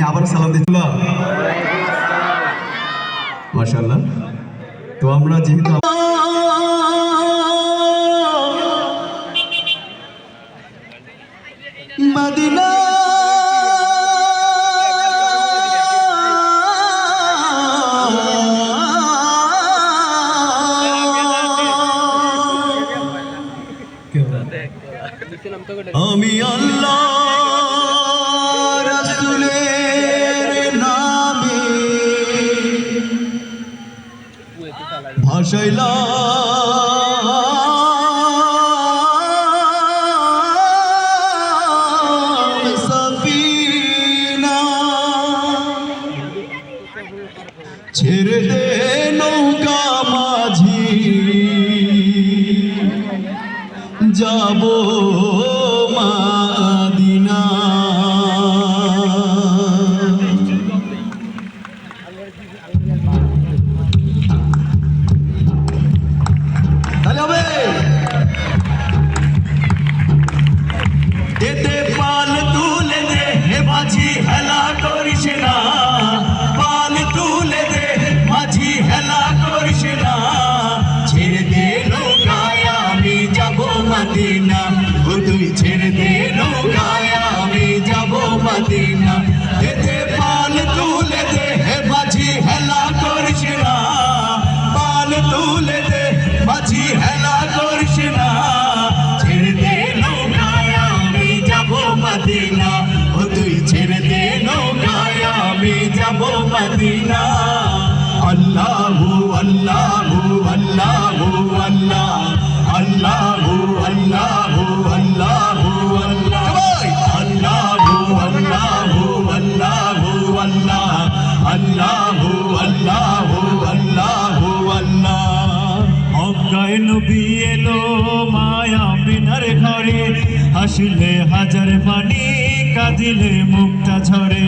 আবার সালাম দিচ্ছিলাম মাশাআল্লাহ। তো আমরা যেহেতু মদিনা আমি আল্লাহ রাসূলের নামে ভাসাইলাম সফিনা, ছেড়ে দে নৌকা মাঝি যাবো মদিনা। এতে পাল তুলে দে হে মাঝি হেলা করিস না, পাল তুলে দে মাঝি হেলা করিস না, ছেড়ে দে নৌকায় আমি যাবো মদিনা, ও তুই ছেড়ে দে নৌকায় আমি যাবো মদিনা। এতে পাল তুলে দে হে মাঝি হেলা করিস না, পাল তুলে দে মাঝি হেলা করিস না, ছেড়ে দে নৌকায় আমি যাবো মদিনা, ও তুই ছেড়ে দে নৌকায় আমি যাবো মদিনা। আল্লাহু আল্লাহু আল্লাহু আল্লাহ, আল্লাহু আল্লাহু আল্লাহু আল্লাহ, আল্লাহু আল্লাহু আল্লাহু আল্লাহ, আল্লাহু আল্লাহু আল্লাহু আল্লাহ। অজ্ঞায় নবী এলো মায়া বিনার ঘরে, হাসিলে হাজার পানি কাঁদিলে মুক্তা ঝরে।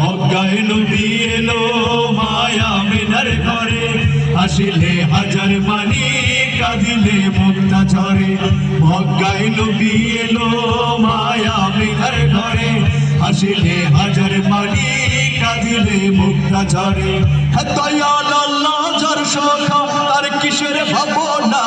অজ্ঞায় নবী এলো মায়া বিনার ঘরে, হাসিলে হাজার পানি কাঁদিলে মুক্তা ঝরে। অজ্ঞায় নবী এলো মায়া বিনার ঘরে, হাসিলে হাজার পানি কাঁদিলে মুক্তা ঝরে। দয়াল আল্লাহ যার সখা তার কিসের ভাবনা,